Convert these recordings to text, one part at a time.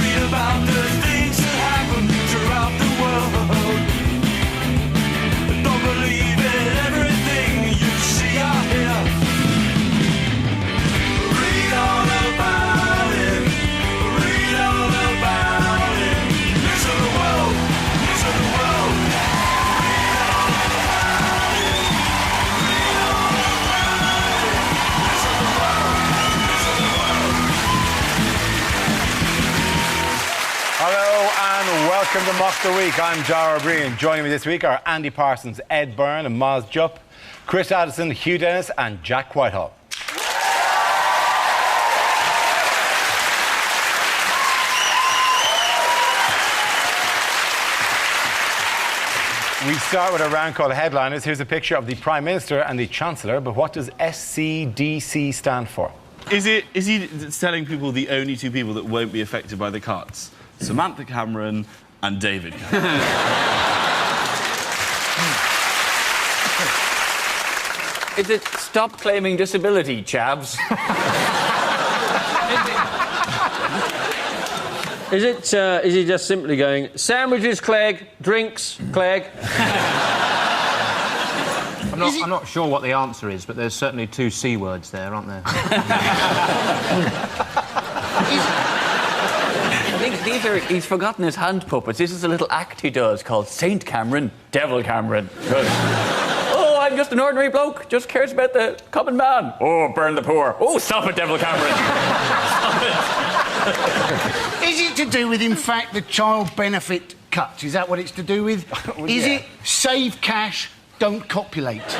Read about the things that happen throughout the world. Don't believe in everything you see or hear. Read all about it. Read all about it. News of the world. News of the world. Read all about it. Read all about it. News of the world. News of the world. Hello and welcome to Mock the Week. I'm Dara O'Brien. Joining me this week are Andy Parsons, Ed Byrne and Maz Jupp, Chris Addison, Hugh Dennis and Jack Whitehall. We start with a round called Headliners. Here's a picture of the Prime Minister and the Chancellor, but what does SCDC stand for? Is he telling people the only two people that won't be affected by the cuts? Samantha Cameron and David Cameron. Is it stop claiming disability, chavs? Is he just simply going, sandwiches, Clegg, drinks, Clegg? I'm not sure what the answer is, but there's certainly two C words there, aren't there? I think he's forgotten his hand puppets. This is a little act he does called Saint Cameron, Devil Cameron. Good. Oh, I'm just an ordinary bloke, just cares about the common man. Oh, burn the poor. Oh, stop it, Devil Cameron. Stop it. Is it to do with, in fact, the child benefit cuts? Is that what it's to do with? Well, Is yeah. it save cash, don't copulate? Is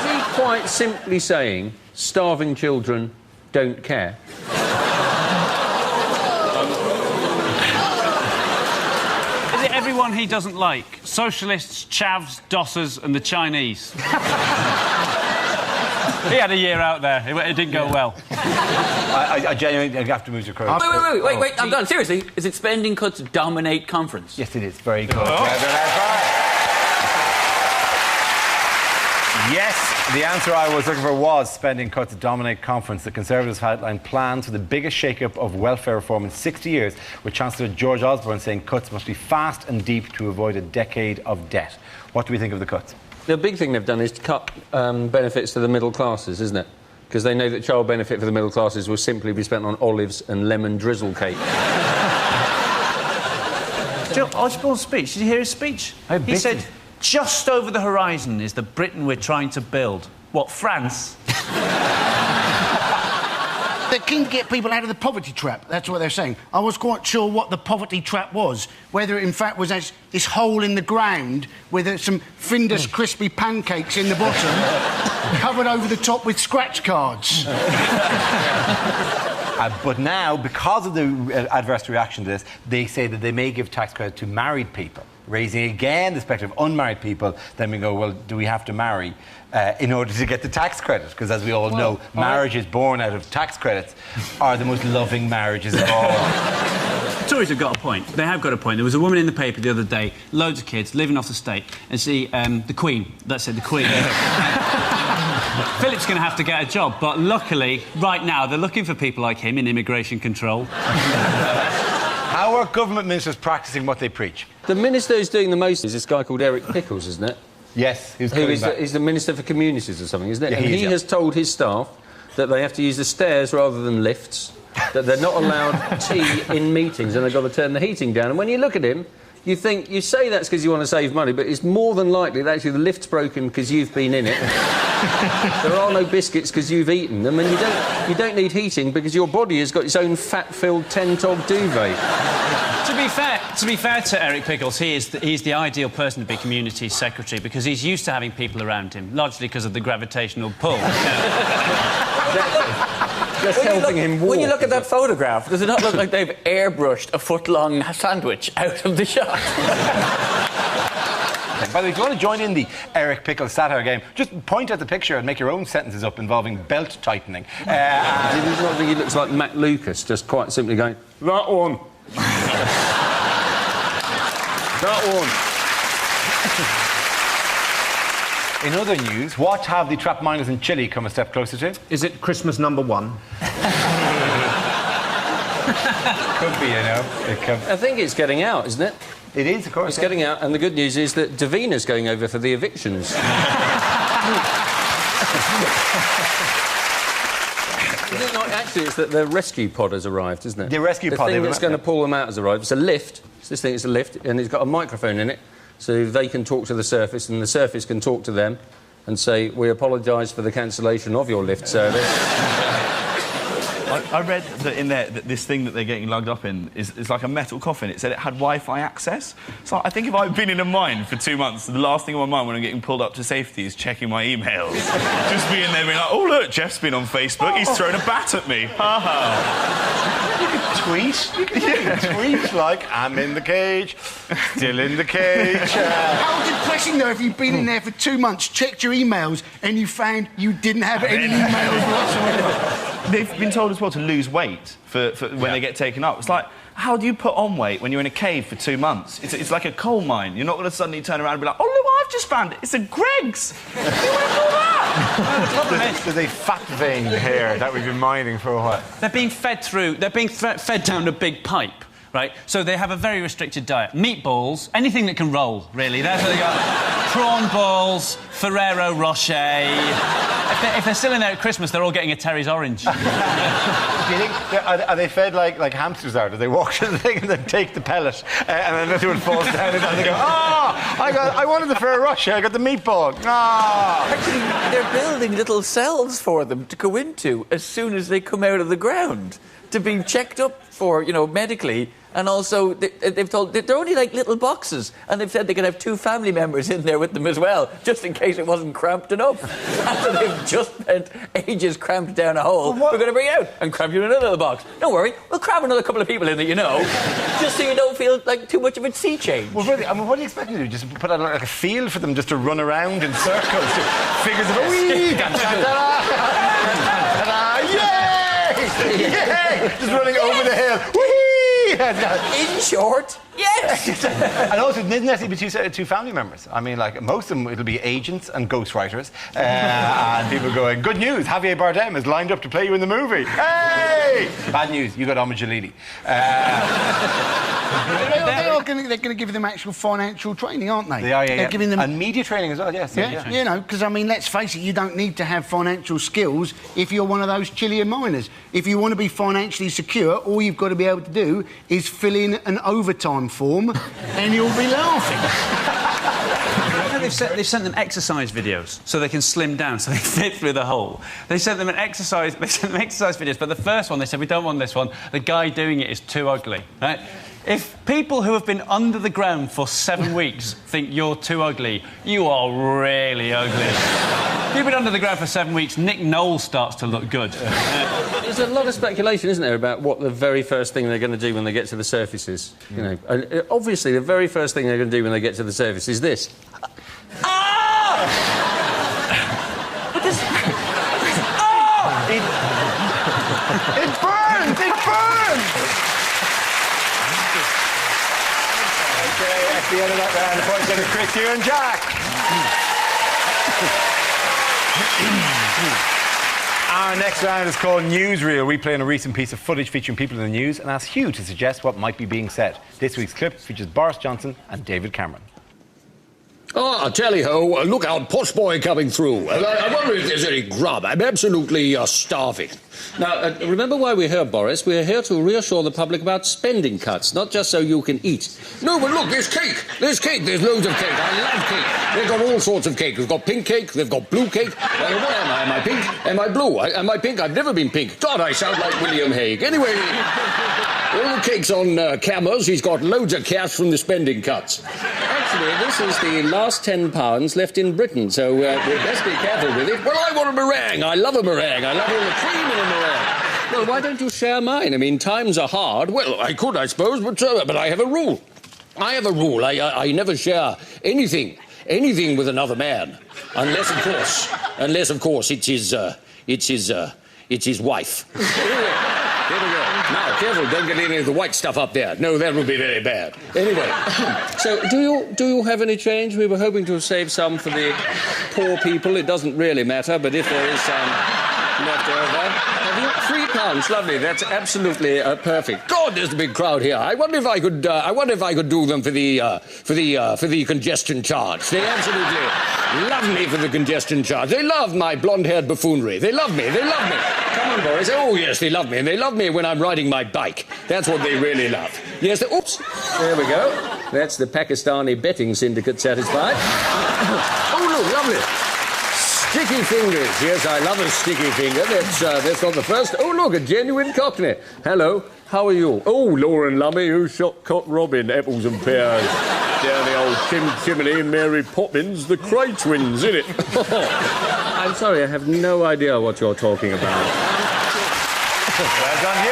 he quite simply saying, starving children don't care? Is it everyone he doesn't like? Socialists, chavs, dossers and the Chinese. He had a year out there. It didn't go well. I genuinely have to move to Crow. Wait, I'm done. Seriously, is it spending cuts dominate conference? Yes, it is. Very good. Oh. Yes, the answer I was looking for was spending cuts dominate conference. The Conservatives have outlined plans for the biggest shake-up of welfare reform in 60 years, with Chancellor George Osborne saying cuts must be fast and deep to avoid a decade of debt. What do we think of the cuts? The big thing they've done is to cut benefits to the middle classes, isn't it? Because they know that child benefit for the middle classes will simply be spent on olives and lemon drizzle cake. Osborne's speech, did you hear his speech? He said, just over the horizon is the Britain we're trying to build. What, France? They're keen to get people out of the poverty trap. That's what they're saying. I was quite sure what the poverty trap was. Whether it, in fact, was this hole in the ground with some Findus crispy pancakes in the bottom, covered over the top with scratch cards. But now, because of the adverse reaction to this, they say that they may give tax credit to married people, raising again the spectre of unmarried people. Then we go, well, do we have to marry in order to get the tax credit? Because as we all know, marriages born out of tax credits are the most loving marriages of all. The Tories have got a point. They have got a point. There was a woman in the paper the other day, loads of kids, living off the state, and see, the Queen, that's it, the Queen. Philip's going to have to get a job, but luckily, right now, they're looking for people like him in immigration control. How are government ministers practising what they preach? The minister who's doing the most is this guy called Eric Pickles, isn't it? Yes, He's the Minister for Communities or something, isn't it? Yeah, and he is. has told his staff that they have to use the stairs rather than lifts, that they're not allowed tea in meetings and they've got to turn the heating down. And when you look at him, you think, you say that's because you want to save money, but it's more than likely that actually the lift's broken because you've been in it. There are no biscuits because you've eaten them, and you don't need heating because your body has got its own fat-filled 10-tog duvet. To be fair to Eric Pickles, he's the ideal person to be community secretary because he's used to having people around him, largely because of the gravitational pull. Just helping him walk. When you look at that photograph, does it not look like they've airbrushed a foot-long sandwich out of the shot? By the way, if you want to join in the Eric Pickles satire game, just point at the picture and make your own sentences up involving belt tightening. Do you not think he looks like Matt Lucas, just quite simply going, that one. That one. In other news, what have the trapped miners in Chile come a step closer to? Is it Christmas number 1? Could be, you know. I think it's getting out, isn't it? It is, of course. It's getting out, and the good news is that Davina's going over for the evictions. Is it not? Actually, it's that the rescue pod has arrived, isn't it? The rescue pod. The thing that's going to pull them out has arrived. It's a lift. It's this thing, it's a lift, and it's got a microphone in it, so they can talk to the surface, and the surface can talk to them and say, we apologise for the cancellation of your lift service. I read that in there, that this thing that they're getting lugged up in is like a metal coffin. It said it had Wi-Fi access. So I think if I've been in a mine for 2 months, the last thing on my mind when I'm getting pulled up to safety is checking my emails. Just being there being like, oh, look, Jeff's been on Facebook. He's thrown a bat at me. Ha ha. Tweet. You can tweet like, I'm in the cage, still in the cage. How depressing, though, if you've been in there for 2 months, checked your emails, and you found you didn't have any emails whatsoever. They've been told as well to lose weight for when they get taken up. It's like, how do you put on weight when you're in a cave for 2 months? It's like a coal mine. You're not going to suddenly turn around and be like, oh, look what I've just found. It's a Greggs. Who would have thought that? There's a fat vein here that we've been mining for a while. They're being fed through... They're being fed down a big pipe, right? So they have a very restricted diet. Meatballs, anything that can roll, really. That's what they got. Prawn balls, Ferrero Rocher... If they're still in there at Christmas, they're all getting a Terry's Orange. Do you think are they fed like hamsters are? Do they walk to the thing and then take the pellet and then another one falls down and they go, I wanted the Ferrero Rocher, I got the meatball. Actually, they're building little cells for them to go into as soon as they come out of the ground to be checked up for, you know, medically. And also, they've told... They're only like little boxes, and they've said they can have 2 family members in there with them as well, just in case it wasn't cramped enough. After they've just spent ages cramped down a hole, we're going to bring it out and cramp you in another little box. Don't worry, we'll cram another couple of people in that you know, just so you don't feel like too much of a sea change. Well, really, I mean, what do you expect me to do? Just put out like a field for them just to run around in circles, figures of... Wee! Yay! Just running over the hill. Whee! In short, yes! And also, it doesn't necessarily be 2 family members. I mean, like, most of them, it'll be agents and ghostwriters. And people going, good news, Javier Bardem is lined up to play you in the movie. Hey! Bad news, you got Ahmed Jalili. They're going to give them actual financial training, aren't they? They are, yeah. They're giving them... And media training as well, yes. Yeah, you know, because, I mean, let's face it, you don't need to have financial skills if you're one of those Chilean miners. If you want to be financially secure, all you've got to be able to do is fill in an overtime form and you'll be laughing. They've sent them exercise videos so they can slim down, so they fit through the hole. They sent them exercise videos, but the first one, they said, we don't want this one. The guy doing it is too ugly, right? If people who have been under the ground for 7 weeks think you're too ugly, you are really ugly. If you've been under the ground for 7 weeks, Nick Knoll starts to look good. There's a lot of speculation, isn't there, about what the very first thing they're going to do when they get to the surface is. You know, and obviously, the very first thing they're going to do when they get to the surface is this. It burns! It burns! Okay, at the end of that round, the points go to Chris, you and Jack. Our next round is called Newsreel. We play on a recent piece of footage featuring people in the news and ask Hugh to suggest what might be being said. This week's clip features Boris Johnson and David Cameron. Ah, tally-ho, look out, posh boy coming through. I wonder if there's any grub. I'm absolutely starving. Now, remember why we're here, Boris? We're here to reassure the public about spending cuts, not just so you can eat. No, but look, there's cake. There's cake. There's loads of cake. I love cake. They've got all sorts of cake. They've got pink cake. They've got blue cake. What am I? Am I pink? Am I blue? Am I pink? I've never been pink. God, I sound like William Hague. Anyway, all the cake's on cameras. He's got loads of cash from the spending cuts. Actually, this is the last £10 left in Britain, so we'd best be careful with it. Well, I want a meringue. I love a meringue. I love all the cream in a meringue. Well, why don't you share mine? I mean, times are hard. Well, I could, I suppose, but I have a rule. I have a rule. I never share anything with another man, unless, of course, it's his wife. Here we go. Now, careful, don't get any of the white stuff up there. No, that would be very bad. Anyway, so do you have any change? We were hoping to save some for the poor people. It doesn't really matter, but if there is some left over... Have you £3? Lovely, that's absolutely perfect. God, there's a big crowd here. I wonder if I could do them for the congestion charge. They absolutely love me for the congestion charge. They love my blonde-haired buffoonery. They love me. Come on, boys. Oh, yes, they love me. And they love me when I'm riding my bike. That's what they really love. Yes, oops. There we go. That's the Pakistani betting syndicate satisfied. Oh, look, lovely. Sticky fingers. Yes, I love a sticky finger. That's not the first. Oh, look, a genuine Cockney. Hello, how are you? Oh, Lauren Lummy, who shot Cock Robin, apples and pears. Down the old chimney, Mary Poppins, the Cray twins, innit? I'm sorry, I have no idea what you're talking about. Well done, you.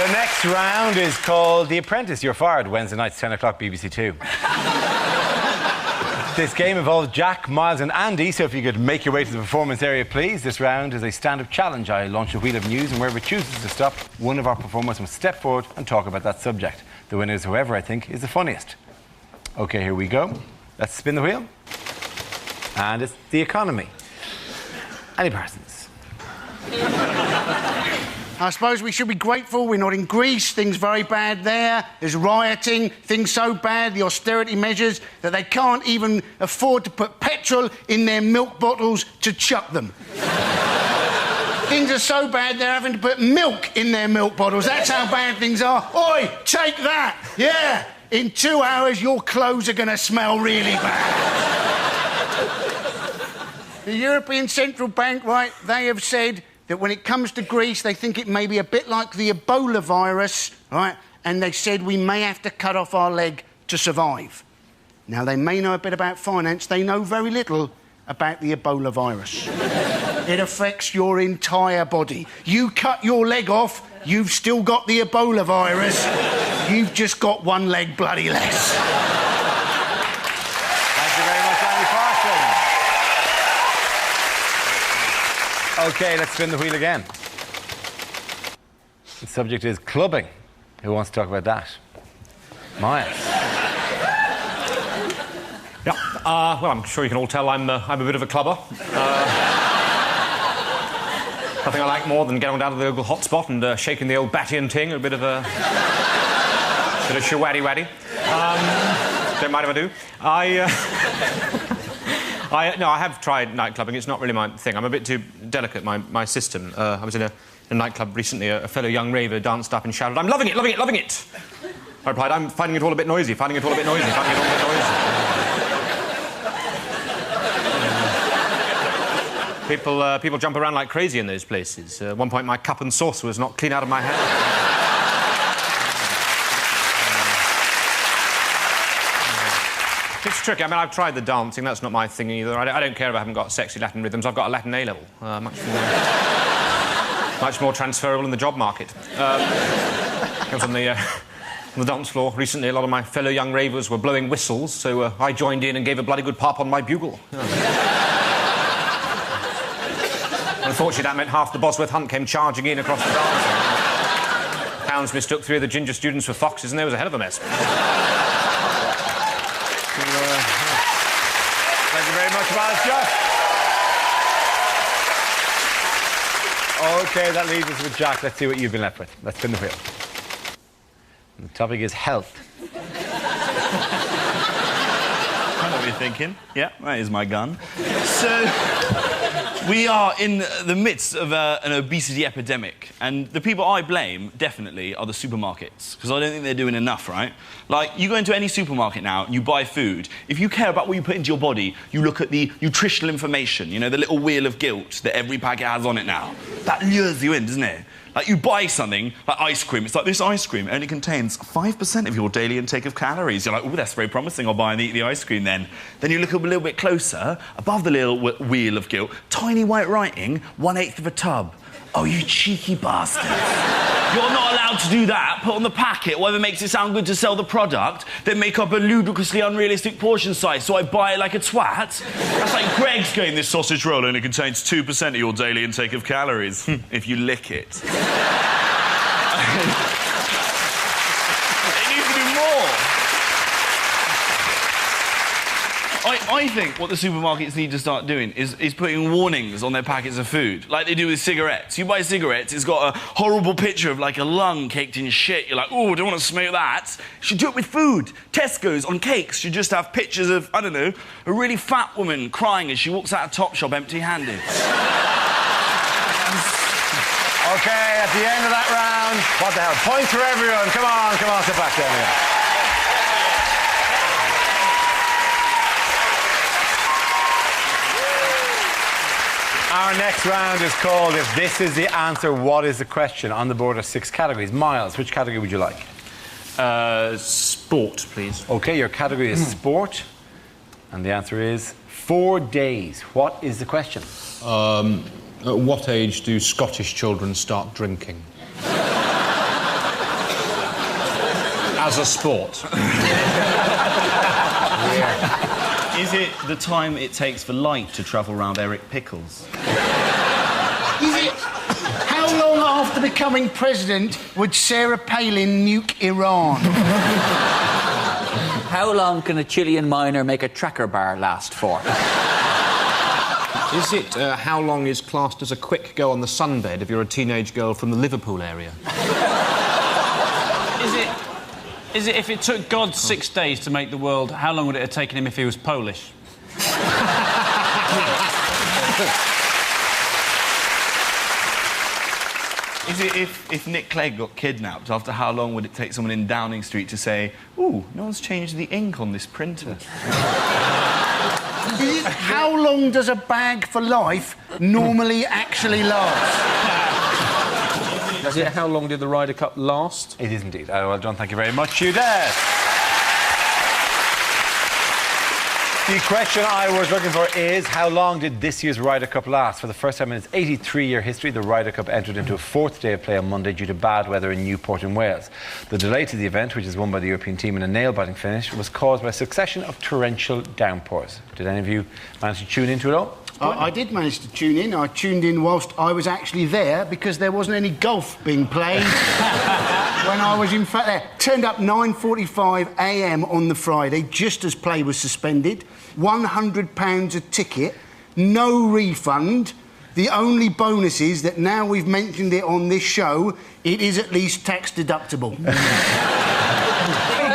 The next round is called The Apprentice. You're fired. Wednesday nights, 10 o'clock, BBC Two. This game involves Jack, Miles and Andy, so if you could make your way to the performance area, please. This round is a stand-up challenge. I launch a wheel of news, and wherever it chooses to stop, one of our performers must step forward and talk about that subject. The winner is whoever I think is the funniest. OK, here we go. Let's spin the wheel. And it's the economy. Annie Parsons. I suppose we should be grateful we're not in Greece. Things very bad there. There's rioting. Things so bad, the austerity measures, that they can't even afford to put petrol in their milk bottles to chuck them. Things are so bad they're having to put milk in their milk bottles. That's how bad things are. Oi, take that. Yeah. In 2 hours, your clothes are going to smell really bad. The European Central Bank, right, they have said that when it comes to Greece, they think it may be a bit like the Ebola virus, right? And they said we may have to cut off our leg to survive. Now, they may know a bit about finance. They know very little about the Ebola virus. It affects your entire body. You cut your leg off, you've still got the Ebola virus. You've just got one leg bloody less. Thank you very much, Annie Parsons. OK, let's spin the wheel again. The subject is clubbing. Who wants to talk about that? Miles. Yeah, well, I'm sure you can all tell I'm a bit of a clubber. Nothing I like more than getting down to the local hotspot and shaking the old batty and ting, a bit of shawaddy-waddy. Don't mind if I do. No, I have tried nightclubbing. It's not really my thing. I'm a bit too delicate, my system. I was in a nightclub recently. A fellow young raver danced up and shouted, "I'm loving it, loving it, loving it!" I replied, "I'm finding it all a bit noisy, finding it all a bit noisy, finding it all a bit noisy." People jump around like crazy in those places. At one point, my cup and saucer was knocked clean out of my hand. It's tricky. I mean, I've tried the dancing. That's not my thing either. I don't care if I haven't got sexy Latin rhythms. I've got a Latin A-level. Much more transferable in the job market. I was on the dance floor recently. A lot of my fellow young ravers were blowing whistles, so I joined in and gave a bloody good pop on my bugle. Unfortunately, that meant half the Bosworth Hunt came charging in across the dance. Hounds mistook 3 of the ginger students for foxes, and there was a hell of a mess. Thank you very much, Miles Just. OK, that leaves us with Jack. Let's see what you've been left with. Let's spin the wheel. And the topic is health. I know what you're thinking. Yeah, that is my gun. So, we are in the midst of an obesity epidemic, and the people I blame, definitely, are the supermarkets, because I don't think they're doing enough, right? Like, you go into any supermarket now, and you buy food. If you care about what you put into your body, you look at the nutritional information, you know, the little wheel of guilt that every packet has on it now. That lures you in, doesn't it? Like, you buy something, like ice cream. It's like, this ice cream only contains 5% of your daily intake of calories. You're like, oh, that's very promising. I'll buy and eat the ice cream then. Then you look a little bit closer, above the little wheel of guilt, tiny white writing, 1/8 of a tub. Oh, you cheeky bastard. You're not allowed to do that. Put on the packet whatever makes it sound good to sell the product, then make up a ludicrously unrealistic portion size so I buy it like a twat. That's like Greg's getting this sausage roll and it contains 2% of your daily intake of calories if you lick it. It needs to be more. I think what the supermarkets need to start doing is putting warnings on their packets of food, like they do with cigarettes. You buy cigarettes, it's got a horrible picture of, like, a lung caked in shit. You're like, oh, I don't want to smell that. You should do it with food. Tesco's on cakes should just have pictures of, I don't know, a really fat woman crying as she walks out of Topshop empty-handed. Okay, at the end of that round, what the hell? Points for everyone. Come on, sit back down here. Our next round is called If This Is the Answer, What Is the Question? On the board are 6 categories. Miles, which category would you like? Sport, please. Okay, your category is sport. And the answer is 4 days. What is the question? At what age do Scottish children start drinking? As a sport. Is it the time it takes for light to travel round Eric Pickles? Is it how long after becoming president would Sarah Palin nuke Iran? How long can a Chilean miner make a tracker bar last for? Is it how long is classed as a quick go on the sunbed if you're a teenage girl from the Liverpool area? Is it if it took God 6 days to make the world, how long would it have taken him if he was Polish? Is it if Nick Clegg got kidnapped, after how long would it take someone in Downing Street to say, ooh, no one's changed the ink on this printer? How long does a bag for life normally actually last? Is it how long did the Ryder Cup last? It is indeed. Well done, thank you very much, you there. The question I was looking for is, how long did this year's Ryder Cup last? For the first time in its 83-year history, the Ryder Cup entered into a 4th day of play on Monday due to bad weather in Newport in Wales. The delay to the event, which is won by the European team in a nail-biting finish, was caused by a succession of torrential downpours. Did any of you manage to tune into it all? I did manage to tune in. I tuned in whilst I was actually there because there wasn't any golf being played when I was in fact there. Turned up 9:45 a.m. on the Friday, just as play was suspended. £100 a ticket, no refund. The only bonus is that now we've mentioned it on this show, it is at least tax deductible.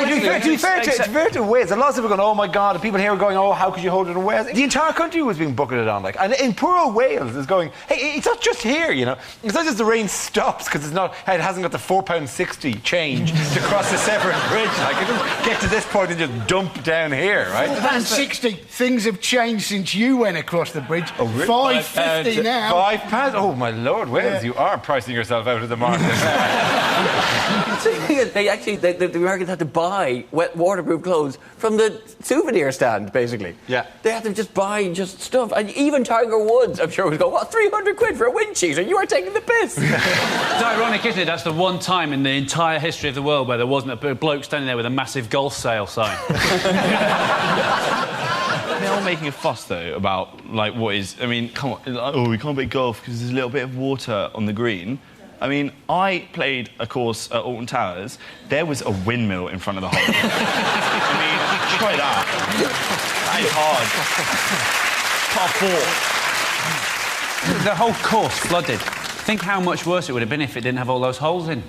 To be fair to Wales, a lot of people are going, oh my God, and people here are going, oh, how could you hold it in Wales? The entire country was being bucketed on, like, and in poor old Wales is going, hey, it's not just here, you know. It's not just the rain stops because it hasn't got the £4.60 change to cross the Severn Bridge. Like, it doesn't get to this point and just dump down here, right? £4.60. Things have changed since you went across the bridge. Oh, really? £5.50 now. £5? Oh my Lord, Wales, you are pricing yourself out of the market. The Americans had to buy wet waterproof clothes from the souvenir stand, basically. Yeah. They had to just buy just stuff. And even Tiger Woods, I'm sure, would go, what, 300 quid for a wind cheater? You are taking the piss. It's ironic, isn't it? That's the one time in the entire history of the world where there wasn't a bloke standing there with a massive golf sale sign. They're all making a fuss, though, about, like, what is... I mean, come on. Oh, we can't play golf because there's a little bit of water on the green. I mean, I played a course at Alton Towers. There was a windmill in front of the hole. I mean, try that. That is hard. Par 4. The whole course flooded. Think how much worse it would have been if it didn't have all those holes in.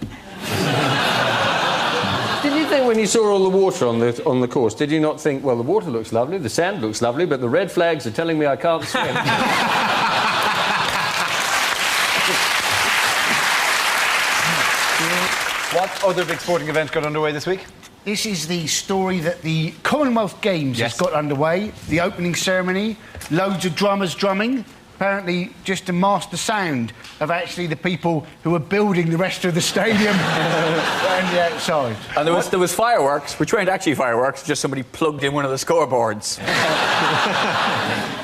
Did you think when you saw all the water on the course, did you not think, well, the water looks lovely, the sand looks lovely, but the red flags are telling me I can't swim? What other big sporting events got underway this week? This is the story that the Commonwealth Games has got underway. The opening ceremony, loads of drummers drumming. Apparently, just to mask the sound of actually the people who are building the rest of the stadium around the outside. And there was fireworks, which weren't actually fireworks, just somebody plugged in one of the scoreboards.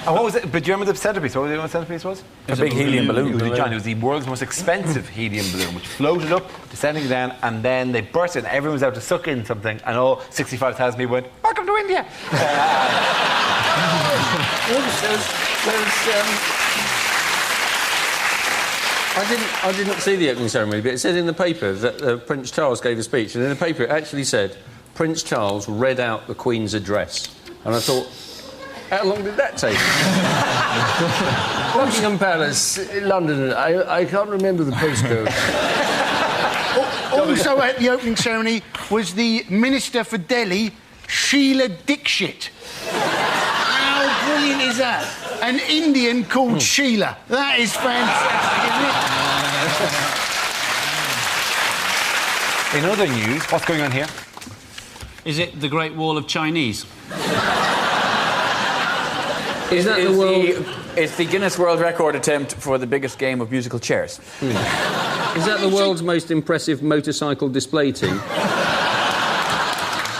And what was it? But do you remember the centrepiece? What was the centrepiece was? A big helium balloon. It was, John, it was the world's most expensive helium balloon, which floated up, descending down, and then they burst it, and everyone was out to suck in something, and all 65,000 people went, "Welcome to India." I didn't see the opening ceremony, but it said in the paper that Prince Charles gave a speech, and in the paper it actually said Prince Charles read out the Queen's address. And I thought, how long did that take? Buckingham Palace, London. I can't remember the postcode. Also at the opening ceremony was the Minister for Delhi, Sheila Dixit. How brilliant is that? An Indian called Sheila. That is fantastic, isn't it? In other news, what's going on here? Is it the Great Wall of Chinese? Is that the world? It's the Guinness World Record attempt for the biggest game of musical chairs. Is that the world's most impressive motorcycle display team?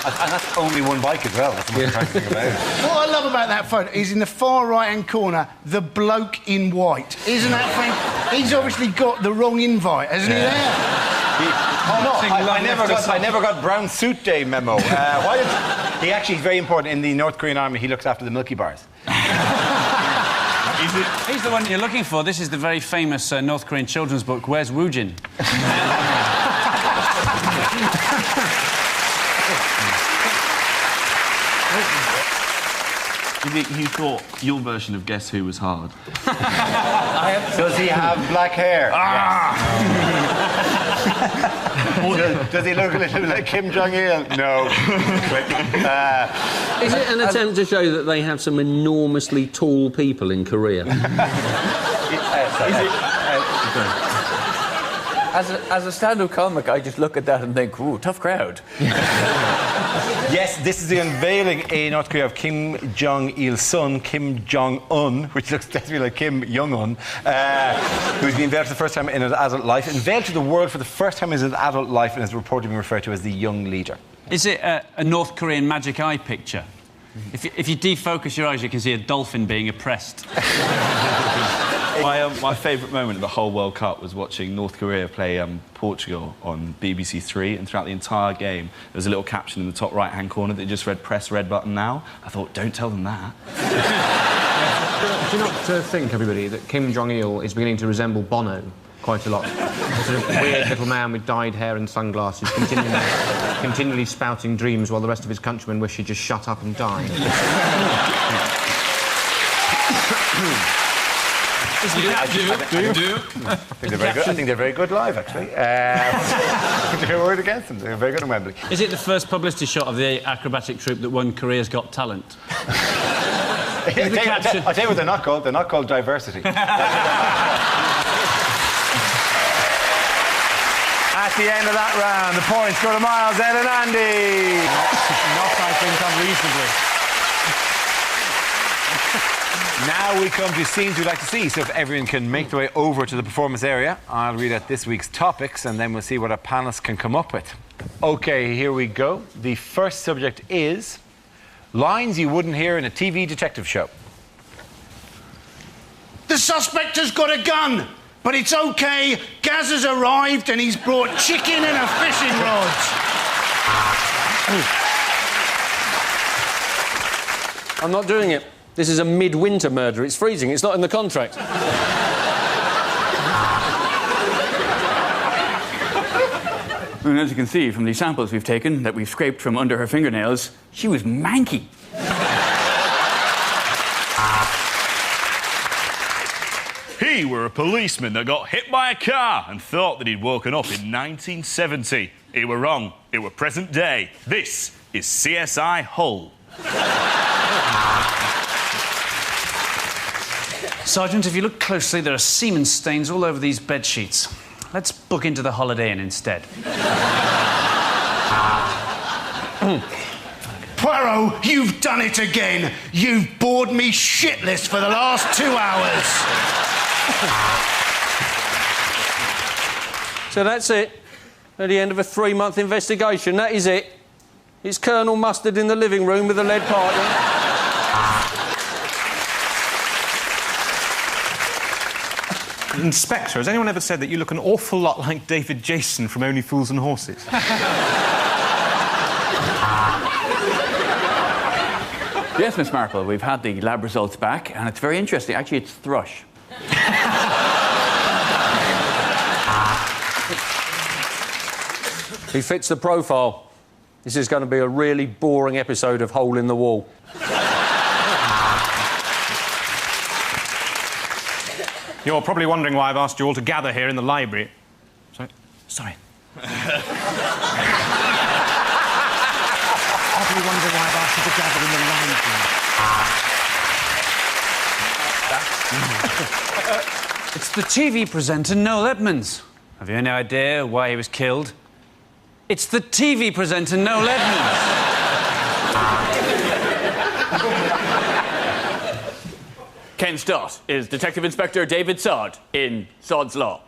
And that's only one bike as well. That's the most impressive thing about it. What I love about that photo is in the far right-hand corner, the bloke in white. Isn't that fantastic? He's obviously got the wrong invite, hasn't he there? I never got brown suit day memo. Why did he actually is very important in the North Korean army? He looks after the Milky Bars. He's the one you're looking for. This is the very famous North Korean children's book, Where's Woojin? You thought your version of Guess Who was hard? Does he have black hair? Does he look a little bit like Kim Jong-il? No. Is it an attempt to show that they have some enormously tall people in Korea? As a stand-up comic, I just look at that and think, ooh, tough crowd. Yes, this is the unveiling in North Korea of Kim Jong-il's son, Kim Jong-un, which looks definitely like Kim Jong-un, who's been unveiled for the first time in his adult life, unveiled to the world for the first time in his adult life, and is reportedly being referred to as the young leader. Is it a North Korean magic eye picture? If you defocus your eyes, you can see a dolphin being oppressed. My favourite moment of the whole World Cup was watching North Korea play Portugal on BBC Three, and throughout the entire game, there was a little caption in the top right-hand corner that just read, "Press red button now." I thought, don't tell them that. Do you not think, everybody, that Kim Jong-il is beginning to resemble Bono quite a lot? A sort of weird little man with dyed hair and sunglasses, continually spouting dreams while the rest of his countrymen wish he'd just shut up and die. I think they're very good live, actually. They're worried against them. They're very good on Wembley. Is it the first publicity shot of the acrobatic troupe that won Korea's Got Talent? I'll tell you what they're not called. They're not called Diversity. At the end of that round, the points go to Miles, Ed and Andy. Not, I think, unreasonably. Now we come to scenes we'd like to see, so if everyone can make their way over to the performance area, I'll read out this week's topics and then we'll see what our panellists can come up with. OK, here we go. The first subject is lines you wouldn't hear in a TV detective show. The suspect has got a gun, but it's OK. Gaz has arrived and he's brought chicken and a fishing rod. I'm not doing it. This is a midwinter murder. It's freezing. It's not in the contract. And as you can see from the samples we've taken that we've scraped from under her fingernails, she was manky. He were a policeman that got hit by a car and thought that he'd woken up in 1970. He were wrong. It were present day. This is CSI Hull. Sergeant, if you look closely, there are semen stains all over these bed sheets. Let's book into the Holiday Inn instead. Poirot, you've done it again. You've bored me shitless for the last 2 hours. So that's it. At the end of a 3-month investigation, that is it. It's Colonel Mustard in the living room with a lead party. Inspector, has anyone ever said that you look an awful lot like David Jason from Only Fools and Horses? Yes, Miss Marple, we've had the lab results back, and it's very interesting. Actually, it's thrush. He fits the profile. This is going to be a really boring episode of Hole in the Wall. You're probably wondering why I've asked you all to gather here in the library. Sorry. Probably wondering why I've asked you to gather in the library. It's the TV presenter Noel Edmonds. Have you any idea why he was killed? It's the TV presenter Noel Edmonds. Ken Stott is Detective Inspector David Sod in Sod's Law.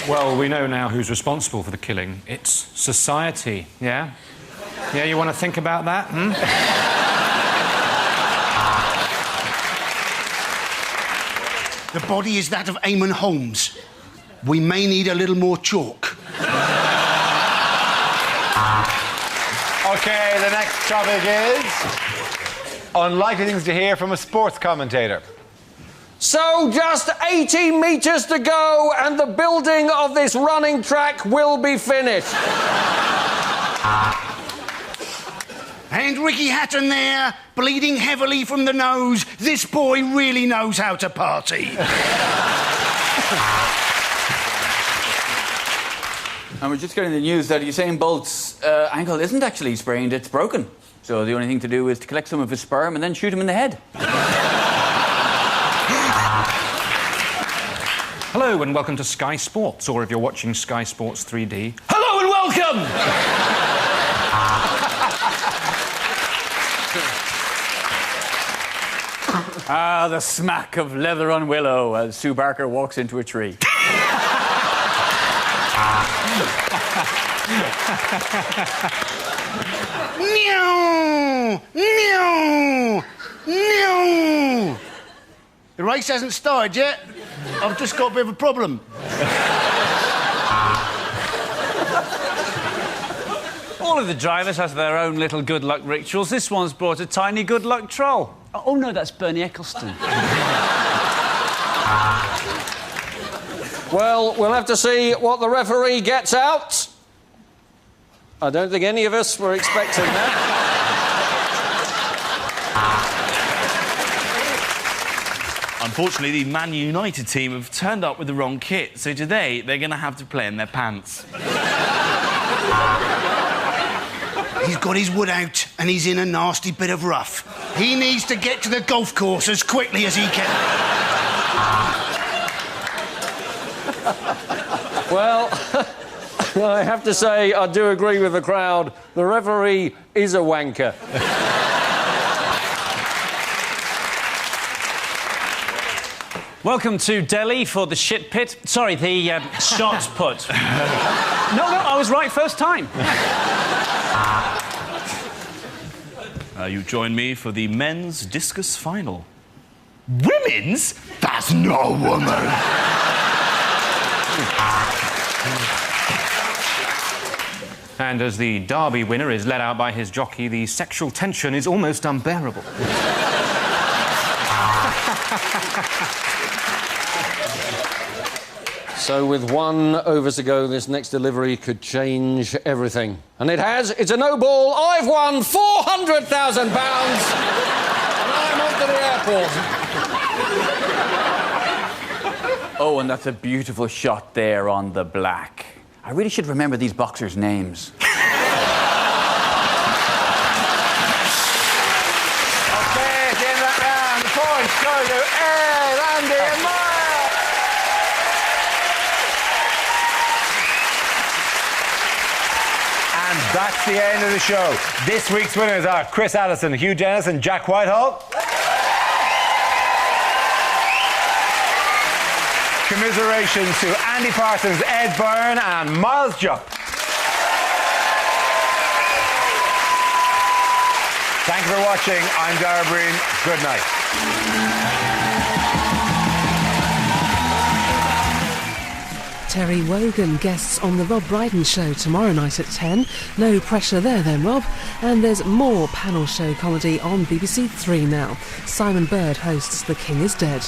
Well, we know now who's responsible for the killing. It's society, yeah? Yeah, you want to think about that, The body is that of Eamon Holmes. We may need a little more chalk. OK, the next topic is unlikely things to hear from a sports commentator. So, just 80 metres to go, and the building of this running track will be finished. And Ricky Hatton there, bleeding heavily from the nose. This boy really knows how to party. And we're just getting the news that Usain Bolt's ankle isn't actually sprained, it's broken. So the only thing to do is to collect some of his sperm and then shoot him in the head. Hello and welcome to Sky Sports, or if you're watching Sky Sports 3D... Hello and welcome! Ah, the smack of leather on willow as Sue Barker walks into a tree. Meow! Meow! Meow! The race hasn't started yet. I've just got a bit of a problem. All of the drivers have their own little good luck rituals. This one's brought a tiny good luck troll. Oh, no, that's Bernie Ecclestone. Well, we'll have to see what the referee gets out. I don't think any of us were expecting that. Unfortunately, the Man United team have turned up with the wrong kit, so today they're going to have to play in their pants. He's got his wood out and he's in a nasty bit of rough. He needs to get to the golf course as quickly as he can. Well, I have to say, I do agree with the crowd. The referee is a wanker. Welcome to Delhi for the shit pit. Sorry, the shot put. No, I was right first time. You join me for the men's discus final. Women's? That's not a woman! And as the Derby winner is led out by his jockey, the sexual tension is almost unbearable. So with 1 over to go, this next delivery could change everything. And it has. It's a no ball. I've won £400,000 and I'm off to the airport. Oh, and that's a beautiful shot there on the black. I really should remember these boxers' names. OK, at the end of that round, the points go to Ed, Andy and Miles. And that's the end of the show. This week's winners are Chris Allison, Hugh Dennis and Jack Whitehall. Commiserations to Andy Parsons, Ed Byrne and Miles Jupp. Thank you for watching. I'm Dara Breen. Good night. Terry Wogan guests on The Rob Brydon Show tomorrow night at 10. No pressure there then, Rob. And there's more panel show comedy on BBC Three now. Simon Bird hosts The King is Dead.